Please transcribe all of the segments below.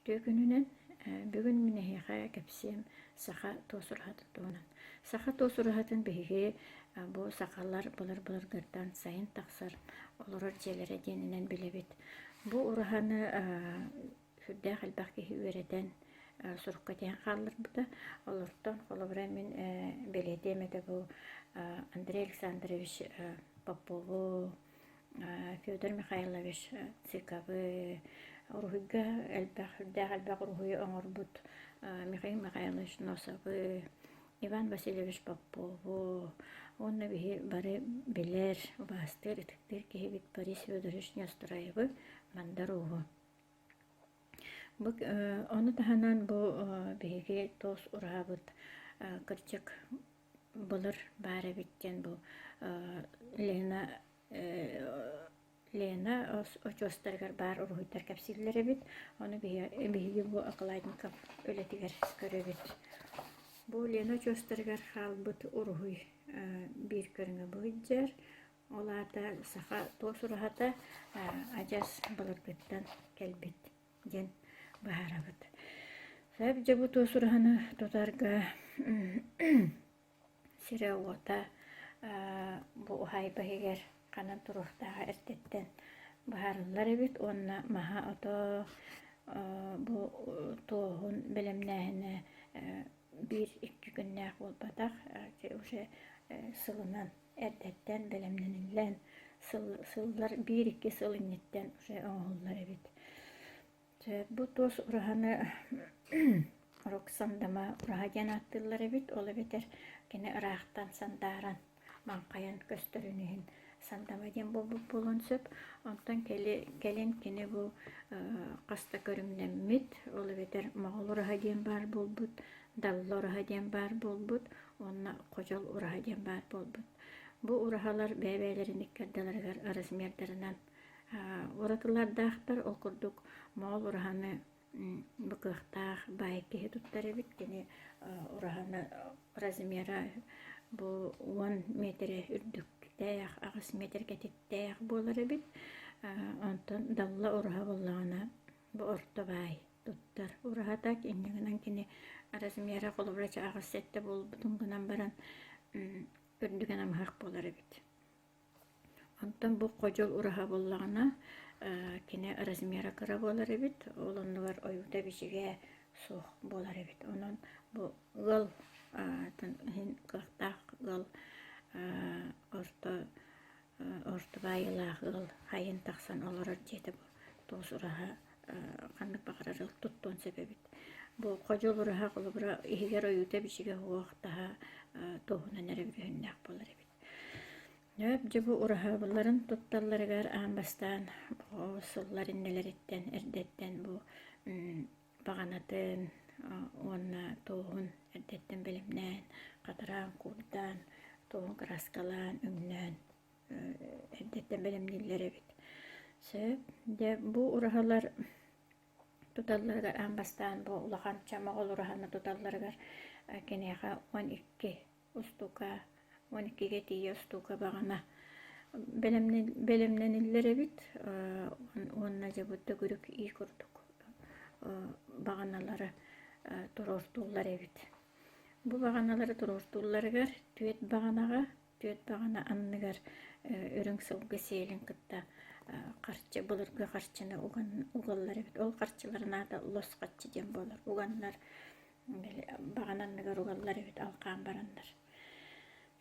Tökünүнен бүгүн минеһиэхэ кэпсиэм саха туосураһатын туонан. Саха туосураһатын биһиги бу сахаллар былыр-былыргырдан сайын тахсар олорор дьиэлэрэ диэнинэн билэбит. Бу ураһаны хүрдээх элбэх киһи үөретэн сурукка тиэн хаалларбыта. Олортон холобура мин билетиэм этэ бу Андрей Александрович Попову, Федор Михайлович Цыковы, Урухуйга элбэх хүрдээх элбэх урухуй оҥорбут Михаил Михайлович Носовы, Иван Васильевич Попову, онна биһи бары билэр убаастыр ытыктыр киһибит Борис Федорович Нестороевы мандаругу. Оны таһанан бу биһиги тоос ураабыт кырдьык былыр баара биттен бу Лена очостаргар бар уруһуйтар кэпсиллэри бит. Оны биһиги бу Акладников өлетигер көрөбүт. Бу Лена очостаргар хаалбыт уруһуй биир көрүңө быйдьар. Олаата саха туосураһата ажас былыргыттан келбит ден баарабыт. Сэп жабу туосураһаны тутарга сиреуота бу ухайбаһигер канан туруктаага эртеттен баарыллар эбит. Онна маха ото бу тоохун белемнээһине бир-икки күннээх буолбатах уже сылынан эрдеттен белемнениллен сыллар бир-икки сыл инниттен уже оҥоһуллар эбит. Бу туос ураһаны урок сандама ураһа диэн ааттыыллар эбит. Ол эбитер кини ыраахтан сандааран маңкайан көстөрүнүһүн сандама диэн болбут буолун сөп. Онтон келин кини бу хаста көрүмнэммит. Ол эбитер моҕол ураһа диэн баар болбут, далла ураһа диэн баар болбут, онна хожол ураһа диэн баар болбут. Бу ураһалар бэбээлэрин иккердаларыгар размердарынан уратылардаахтар ол курдук моҕол ураһаны быкыахтаах баайы киһи туттар эбит. Кини ураһаны размера бу 10 метре үрдүктээх, агыс метр кэтиттээх буолар эбит. Онтон далла ураһа боллаҕына бу орто баай туттар ураһатак иннигинан кини размера холобурача агыс сетте болбутун гынан баран үрдүгэн амһаах буолар эбит. Онтон бу хожол ураһа боллаҕына кини размера кыра буолар эбит. Олоннугар ойута бишигэ суох буолар эбит. Онон бу гыл хин кыахтаах гыл орто баайылаах гыл хайын тахсан олорор диэти бу туос ураһа ханнык бахарарыл туттуон себебит. Бу хожол ураһа холобура иһигэр ойута бишигэ хуоахтаһа туохунан эребүрүһүннээх буолар эбит. Жабу ураһабылларын тутталларыгар аамбастаан сыллар иннелериттен эрдеттен бу баганатын уонна туохун эрдеттен белемнээн катараан куурдаан туохун краскалаан үҥнөөн эрдеттен белемниллер эбит. Сөп де бу ураһалар туталларыгар аамбастаан бу улаханча моҕол ураһаны туталларыгар киниэхэ 12 устука 12-ге тиийэ устука багана белемнениллер эбит. Уонна жабутта күрүк ии курдук баганалары туруортууллар эбит. Бу баганалары туруортуулларыгар түөт багана анныгар өрүң сылгы сиэлин кытта харчы былыргы харчыны угаллар эбит. Ол харчыларын ата лос хаччы диэн буолар. Уганнар багананныгар угаллар эбит, алкаан барандар.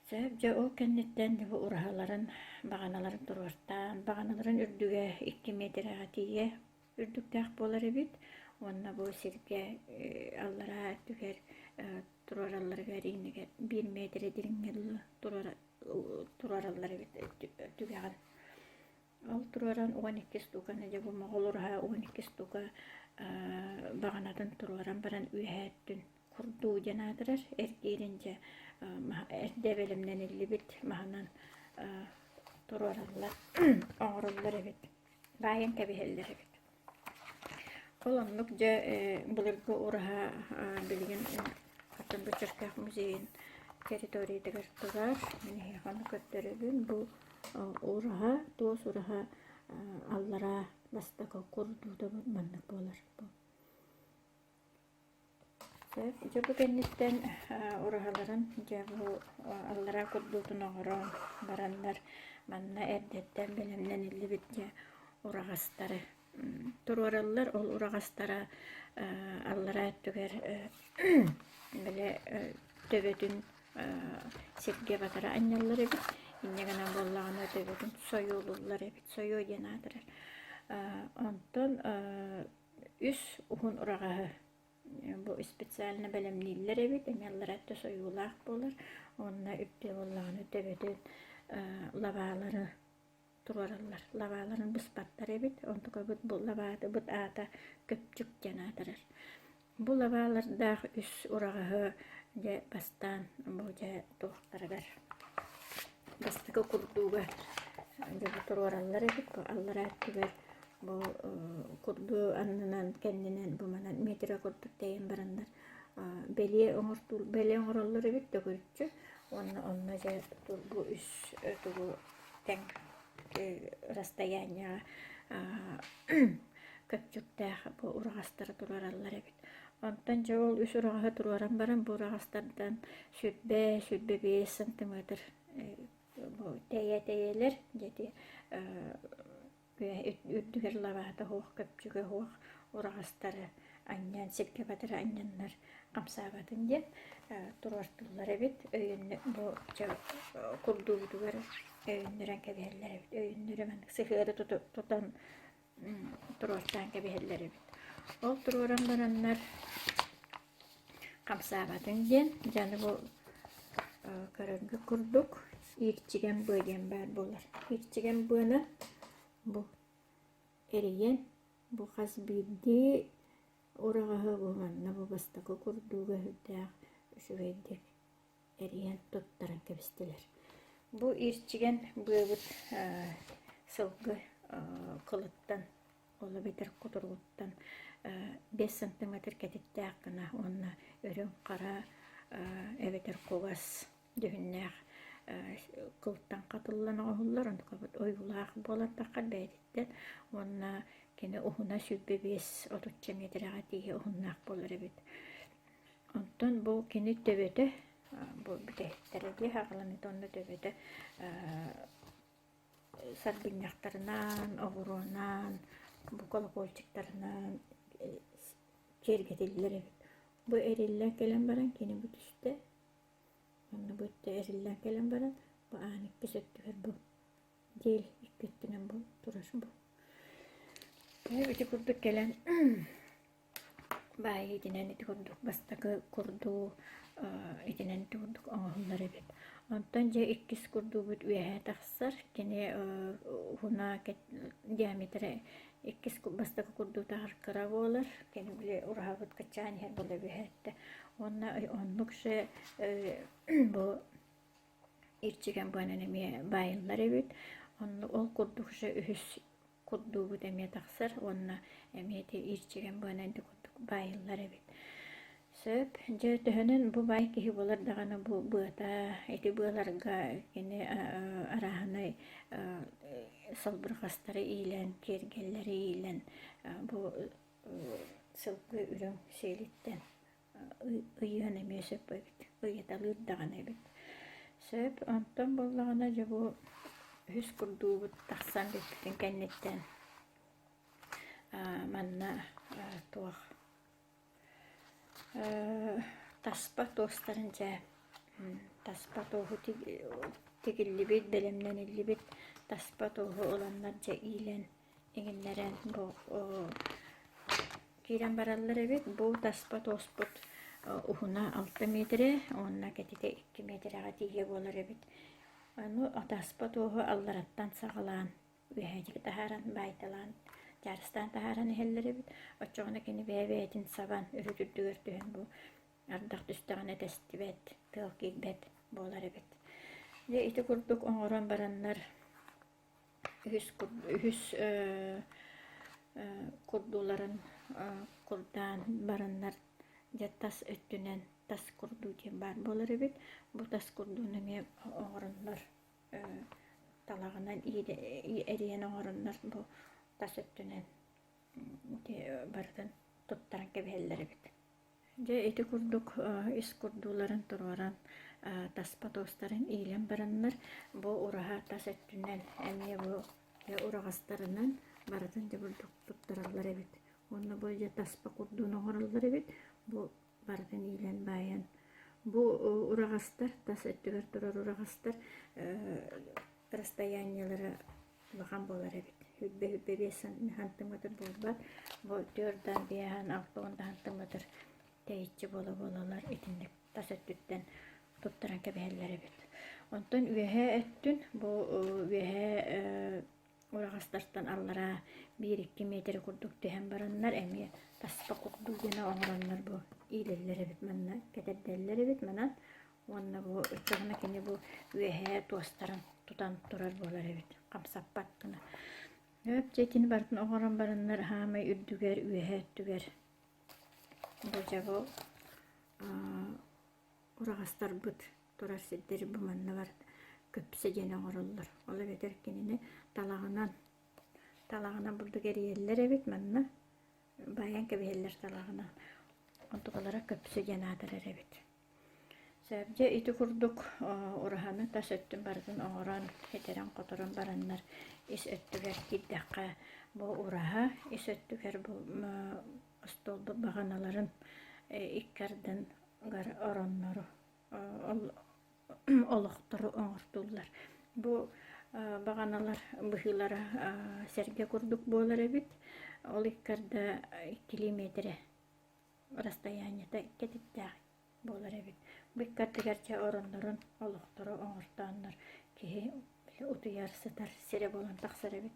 Сөп жа ол кэнниттен бу ураһаларын баганаларын туруортаан баганаларын үрдүгэ 2 метрага тиийэ үрдүктээх буолар эбит. Онна бу сиргэ аллара түгэр тураралларыгар иинигэр 1 метр дириҥҥэллы турараллар эбит түгэҕин. Ол тураран 12 стуканы жа бу моҕол ураһа 12 стука баганатын тураран баран үөһээттүн курдуу жанаатырар эрдииринче эрдэ белемнениллибит маһанан турараллар оҥороллар эбит, баайан кэбиһэллэр эбит. Олоннук жа былыргы ураһа билигин Хатын Бычырках музейин территориядагар тугар минеһиэханы көттөрөбүн бу ураһа туос ураһа аллара бастака курдуута маннык буолар бу. Söp, bu kennitten urahaların bu allara kudduğun oğron baranlar manna erdetten bilemden illi bitce urağastары. Tururallar ol urağastara allara ettüger bile töbetün sirge batara annalları bit. İnnegana bollağına töbetün soyulurlar bit. Soyu genadırır. Ondan üs uhun urağı bu spesialne belemliler evet emellara da soyulaq bolur. Onna üpte bollağını töbetün lavaları turarlar. Lavaların bıspatları evet. Ontuka bu lavada bu ata köpçük genadırır. Bu lavalar da üs urağı bastan bu tohtarlar. Bastıkı kurduğu bu turarlar evet. Bu allara ettiler. Bu kurdu anından kendinden bu manan metre kurduk deyin baranlar. Beliye oңortul beliye oңorollar evet de görücü. Onna bu üs bu tank расстояние köpçükte bu urağastары turarallar evet. Ondan jol üs urağı turaran baran bu urağastardan sütbe 5 cm bu teyeler dedi üddüger lavada hoq köpçüge hoq urağastары anyan sirke batır anyanlar qamsabatın diye turartıllar evet. Öyünü bu kurduğudugar öyünlüren kebiheller evet. Öyünlüren sıhırı tutan turartan kebiheller evet. Ol tururan baranlar qamsabatın diye canı bu karıngı kurduk. İrçigen bögen bar bolar. İrçigen böna bu eriyen bu hasbidi orağı bu manna bu bastakı kurduğu hüdda şüveydik eriyen tuttaran kebistiler. Bu irçigen böbüt sılgı kılıttan olabilir kuturguttan 5 cm ketitte hakkına onna örün kara eveter kogas dühünnäq kılttan katıllan oğullar onu kabut oygulaq bolar takar beyditten onna kene uhuna sübbe 5-30 metrega tiye uhunnaq bolar ebit. Ondan bu kene töbete bu bitehterege haqlan tonda töbete sarbinyaqtarынан oğurunan bu kolakolçiktarынан kergetiller ebit. Bu eriller gelen baran kene bu üstte onu bu eriller gelen baran bu anik kesöttüger bu değil ikketinen bu turasın bu. Biti kurduk gelen bayi itinen iti kurduk bastakı kurdu itinen iti kurduk oğullar ebit. Ondan ikkis kurdu bit üyehe taqsar kene huna diametre ikkis bastakı kurdu taqar kıra bolar kene bile urahabıt kaçan her bola üyehette onluk bu irçigen bu ananemiye bayıllar ebit. Ol kurduk ühüs kurduğu demeye taksar onna emiyeti irçigen bu anandi kurduk bayıllar ebit. Söp töhönün bu bay kihi bolar dağına bu bıata eti bıalarga kene arahanay salbırgastары iyilen kergelleri iyilen bu sılgı ürün seylitten ıyıhan emeye söp ebit ıyıtalır dağına ebit. Söp ondan bollağına bu hüs kurduğu taksan bitin kennetten manna tuaq taspa tostarınca taspa tohu tigillibit belemden illibit taspa tohu olanlarca iyilen eginleren bu kiren barallar evet bu taspa tosput uhuna 6 metre onna ketite 2 metre tiye bolar evet. Anu taspa tohu allarattan sağalan ühecik taharan baytalan jarıstan taharan eheller evet. Oçoğuna keni bebetin saban ürütürdüğür tühün bu ardaq düstağına testibet tılkibet bolar evet. Iti kurduk oğuran baranlar ühüs kurduların kurdan baranlar tas öttünen tas kurdu diye bar bolar evet. Bu tas kurduğuna me oğuranlar talağından eriyen oğuranlar bu tas öttünen bardan tuttaran kebeheller evet. Же ити курдук ис курдууларын тураран таспа тостарын ийлен бараннар бу ураха тас өттүнен эмие бу урагастарынан баратын же бурдук туттараллар эбит. Онна бу же таспа курдууну оңораллар эбит. Бу баратын ийлен баян. Бу урагастар тас өттүгер турар урагастар расстояниялары бахан болар эбит. Хүббе бесан хантыматыр болбат. Бу төрдан бияхан алтуонда хантыматыр тейитчи болалар итинник тас өттүттен туттаран кебеллер эбит. Онтон үеһэ өттүн бу үеһэ урагастартан аллара 1-2 метр курдук төһөн бараннар эми таспа курдук жана оңороннар бу иилеллер эбит манна кетерделлер эбит манан онна бу өттөгүнө кини бу үеһэ туостарын тутан турар болар эбит камсаппат гына. Өп жетини бартын оңорон бараннар хаамай үрдүгер үеһэ өттүгер бу жабы урагастар быт турар сиддери бу манна бар көпсө жена оңороллор. Ола бетер кинини талагынан бурдук эриеллер эбит манна баян кебиеллер талагынан. Онтугалара көпсө жанадырар эбит. Сөбже ити курдук ураханы тас өттүн бардын оңорон хетерен которон бараннар ис өттүгер киддакка бу ураха ис өттүгер бу столбу баганаларын иккардын гар ороннору олохтору оңортуллар. Бу баганалар быхылара серге курдук болар эбит. Ол иккарда 2 километр расстоянияда кетиттяк болар эбит. Бу иккардыгарча ороннорун олохтору оңортааннар кихи утуяр сытар сире болан таксар эбит.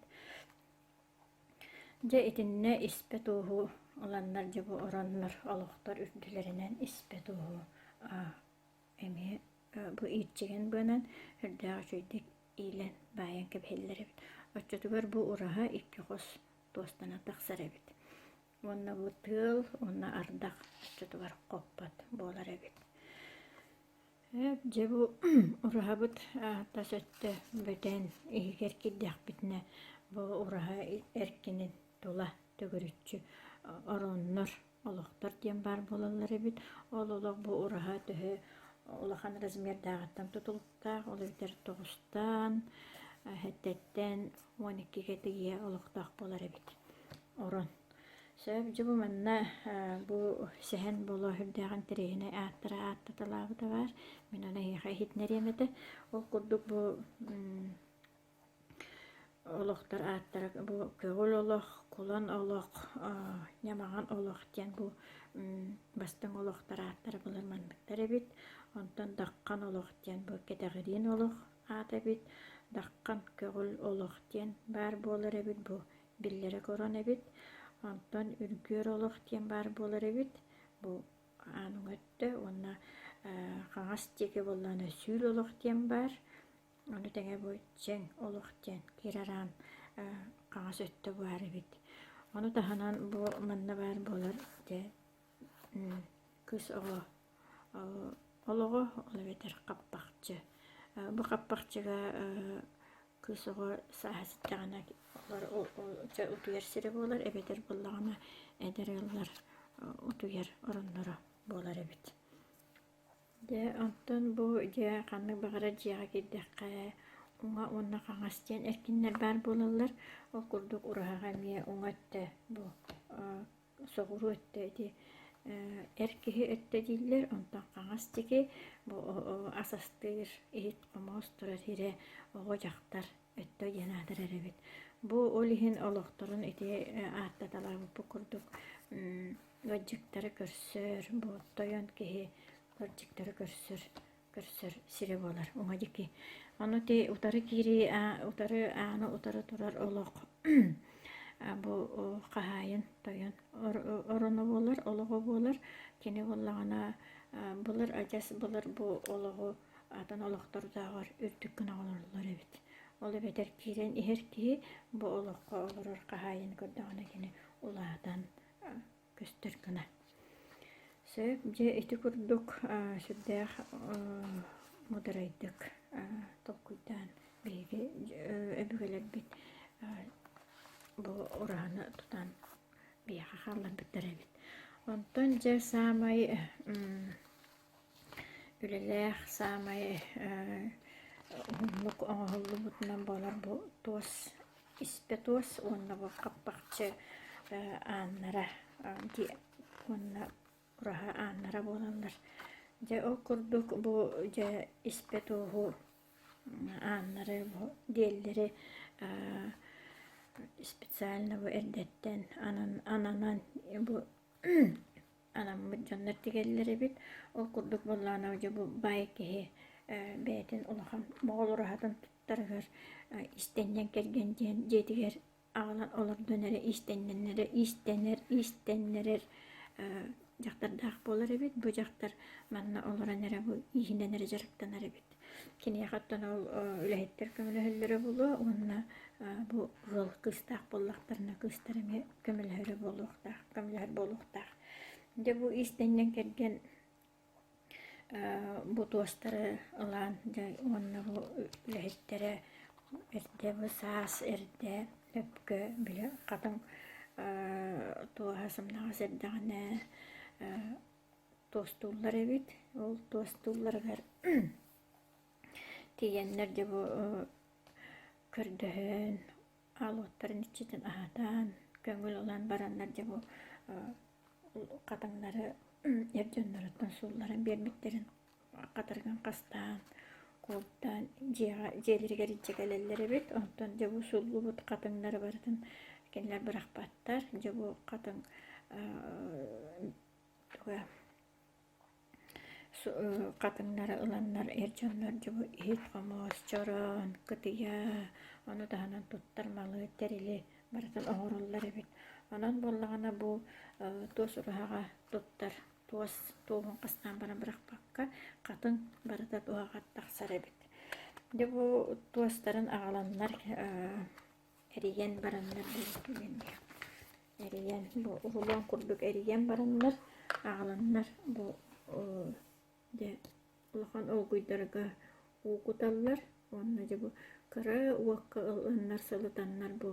Же итинне испе тууху оланнар же бу ороннор олохтор үрдүлеринен испе тууху эми бу иитчиген бынан үрдәгә чөйдик иилен баян кебеллер эбит. Оччотугар бу ураха 2 кос туостана таксар эбит. Онна бу тыл, онна ардак оччотугар коппат болар эбит. Же бу ураха бут тас өттө бөтен игер киддяк битне бу ураха эркинин тула төгөрүччү ороннор олохтор тиен бар болалар эбит. Ол олох бу ураха төһө улахан размердагаттан тутулуктаах, ол битер 9-тан, хеттеттен 12-ге тигие олохтаах болар эбит. Орон. Сөп жыбу манна бу сехен боло хүрдяган терехине аттаталабыта бар. Мен она яха хитнеремете. Ол курдук бу олохтар аттара бу көгөл олох, кулан олох, ямаган олох тен бу бастың олохтар аттара булар мандыктар эбит. Онтон даккан олох тен бу кетегирин олох ата бит. Даккан көгөл олох тен бар болар эбит бу биллере корон эбит. Онтон үргөр олох тен бар болар эбит. Бу анын өттө онна кагас теге болланы сүүл олох тен бар. Onu tenge bu çeng oluqten kiraraan kağas öttü var bit. Onu tahanan bu manna var bolar de kız oğlu oluğu olabilir kappakçı. Bu kappakçıga kız oğlu sahasıttağına olar utuyar siri bolar ebedir bullağına eder yollar utuyar oranlara bolar ebit. De ondan bu je kanı bagara jiga gidekka unga onna kangastien erkinler bar bolallar o kurduk uraha miye ungatte bu soguru ette di erkihi ette diller ondan kangastiki bu asastir it komostur hire o jaktar ette yanadır erebit bu olihin oloktorun iti attatalar bu kurduk gajıkları körsür bu toyon kihi Горчиктары көрсөр сире болар. Уңадики. Аны те утары кири, утары турар олоқ. Бу кахайын тойон ороно болар, олого болар. Кени боллагана булар ажас булар бу олого атан олоқтор дагар үрдүк гына олорлар эбит. Ол бетер кирен ихерки бу олоққа олорор кахайын көрдөгөнө кени улаадан көстөр гына. Сөп же ити курдук сүрдәх модерайдык толкуйдан биги өбүгелер бит бу ураны тутан бияга халлар биттер бит. Онтон же самай үлелех самай хунлук оңоллубутунан болар бу туос испе туос онна бу каппакчы ааннара ди онна ураха ааннара болалар. Же ол курдук бу же испе туоху ааннары бу диэллери специально бу эрдеттен ананан бу анаммыт дьоннар тигеллери бит ол курдук боллаана же бу байкеһи бээтин улахан моголурахатын туттарыгар истеннен келген жетигер агалан олордонере истеннерер жактардаах болар эбит бу жактар манна олоранере бу ихиненере жарыктанар эбит кинияхаттан ол үлэһиттер көмөлөһөллөрү булу онна бу гыл кыстаах боллактарына кыстарыме көмөлөһөрү болуктаах де бу истеннен келген бу туостары ылаан онна бу үлэһиттере эрде бу саас эрде өпкө биле катын туахасымнага сердагана туостууллар эбит ол туостуулларгар тиеннер де бу көрдөһөн алуоттарын ичитин аһатаан көңүл улан бараннар де бу катыңнары эрдьоннорутун суулларын биэрбиттерин катырган кастаан кууттан жээлиригер ичекелеллер эбит онтон же бу суллубут катыңнары бартын кинилер бырахпаттар же бу катың катыңнары ыланнар эрдьоннор же бу иһит хомоос чорон кытыя ону таһанан туттармалы терили бартын оҥороллар эбит онон боллагана бу туос ураһаҕа туттар туос туоһун кастаан бара бырахпакка катын барыта туаҕа тахсар эбит де бу туостарын аҕаланнар эриен бараннар эриен бу улуон курдук эриен бараннар аҕаланнар бу де улахан олгуйдарга уукуталлар онна же бу кыра уакка ыланнар сылытаннар бу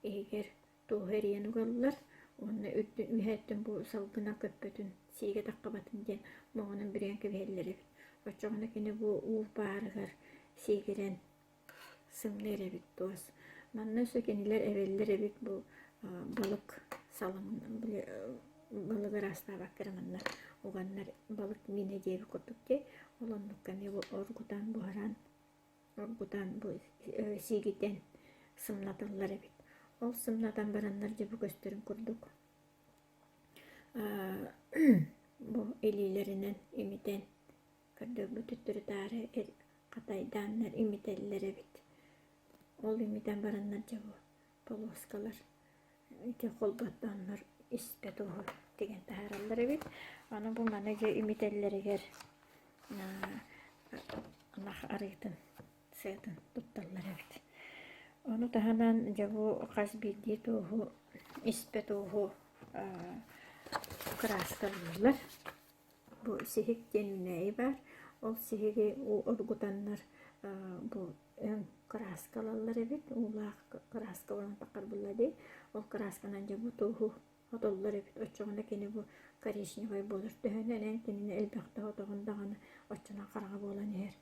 эһигер туоһу эриен угаллар онна үһээттен бу салгына көппөтүн сиге таккабатын диэн моҕонун бүрүөн кэбиһэллэр эбит оччоҕуна кини бу уу баарыгар сиигерен сымныр эбит туос манна өсө кинилер эбеллер эбит бу балык салым балыгар астаабаккара манна уганнар балык мине диэби курдук де олоннукками бу оргутан бу сиигитен сымнатыллар эбит ол сымнатан бараннар же бу көстөрүн курдук бу илилеринен имитен көрдөбү түттүрү таары катайдааннар имителлер эбит ол имитен бараннар же бу полоскалар ити холбаттааннар испе туоху деген таараллар эбит аны бу мана же имителлеригер анах арыйтын сыытын тутталлар эбит ону таһанан же бу хас биирдии туоху испе туоху краскалыылар бу сихик денүнэи бар ол сихиги оргутаннар бу өн краскалаллар эбит уулаах краска болан таккар буллади ол красканан же бу туоху отоллар эбит оччоҕуна кини бу коричневый болор төһөнэнэн кинини элбэхтэ отоҕундагана оччуна харага буолан иһэр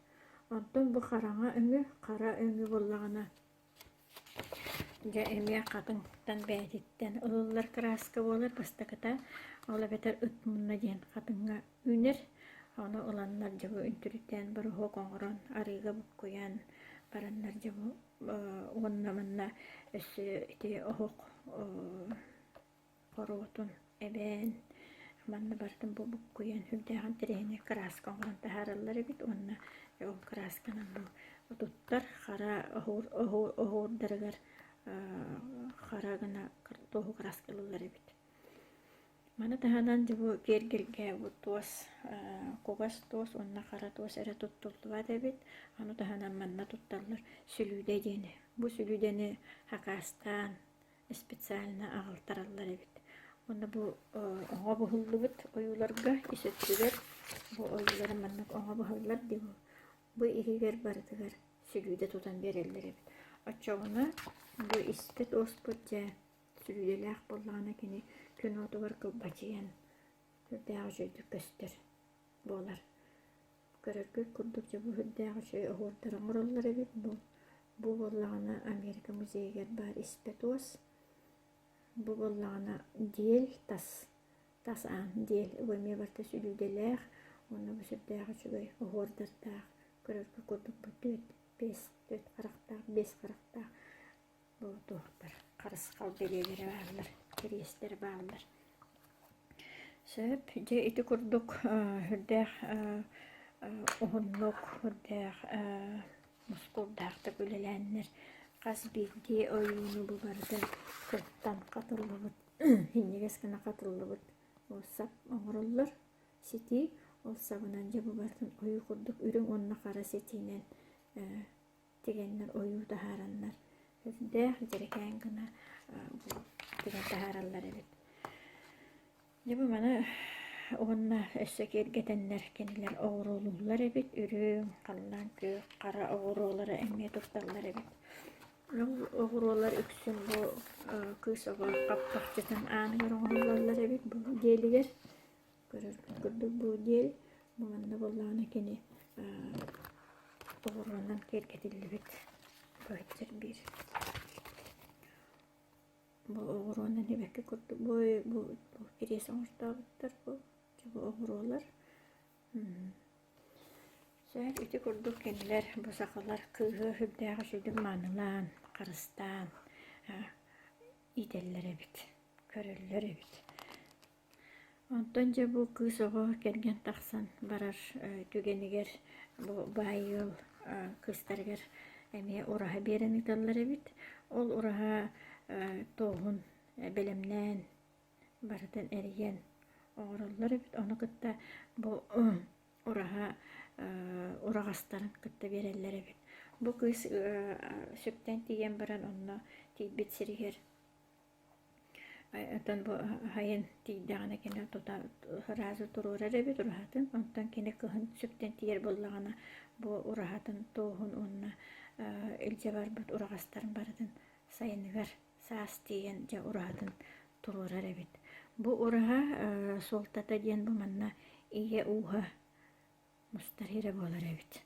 онтон бу хараңа өҥү хара өҥү буллагана же эмиэ катыңтан бээтиттен ылыллар краска буолар бастакыта ола бетер ытмунна диэн катыңга үнер ону ыланнар же бу үнтүрүтэн барыһуо коҥорон арыыга буккуян бараннар же бу уонна манна өссү ити оһук хоруутун эбээн манна бартын бу буккуян хүрдээхан тирэһини краска оҥорон таһаараллар эбит уонна ол красканан бу туттар хара оһуурдарыгар хара гына туоху краскалылар эбит мана таһанан же бу киэргиргэ бу туос кугас туос уонна хара туос эре туттуллубат эбит аны таһанан манна тутталлар сүлүүдэ диэни бу сүлүүдэни хакаастаан специально аҕалтараллар эбит уонна бу оҥо буһуллубут оюларга исөттүгэр бу оюлары манна оҥо буһаллар ди бу иригер бардыгар сүлүүдэ тутан береллер эбит оччоҕуна бу испет оспут же сүлүүделээх боллаҕына кини күн отугар кылбачыйан Hürdäği şöydük göster. Bolar. Görürgü kurduk bu hürdäği şöy oğurdaran orallar ebit bu. Bu bollağına Amerika Müzeyiger bar ispetos. Bu bollağına diyel tas an diyel. Öme barta sülüdeler. Onu bu hürdäği şöy oğurdardağ. Görürgü kurduk bu 4 qaraqtaq, 5 qaraqtaq. Bu tohtar. Qarısqal beleleri varlar. Keriyesleri varlar. Söp, je iti kurduk hürdäğ oğunnuk, hürdäğ muskuldağda gülelänler. Qas bildi oyunu bu barda kırttan qatırlıbıt. Hinnegeskine qatırlıbıt. Olsap oğurullar. Siti olsabınanca bu bardan oyu kurduk. Ürün onna qara setinen tegenler oyu daharanlar. Hürdäğ jerekän gına bu tegen daharallar evet. Bu mana onna össeker getenler keniler oğrulullar ebit ürün qallan kök qara oğruları emme tutarlar ebit. Oğrular üksün bu kısaga qappaqçıtan anı oğrular ebit bu geliger görür bu gel bu manda bollana keni oğrulan kerketilli bit koytır bir bu oğrulan ne bekle kurdu bu kiresi ortalıktır bu oğrular. Söyle iti kurduk kendiler bu sakalar kığı hübdäği şöydük manılan, qarıstan, idellere bit, körüllere bit. Ondan bu kığı soğu kelgen taqsan barar tügeniger bu bayıl kıstarger eme uraha beren itallara bit. Ol uraha toğun belemnen baradan eriyen oğrulları bit. Onu kıtta bu uraha urağastарын kıtta berellere bit. Bu kız süpten tiyen baran onna tiybit siriger. Ondan bu hayın tiydağına kene tuta razı tururar ebit urahatın. Ondan kene kıhın süpten tiyer bollağına bu urahatın toğun onna ilce var bit urağastарын baradın sayınıgar saas tiyen ja urahatın tururar ebit. Bu uraha soltata diyen bu manna iye uha mustarire bolar ebit.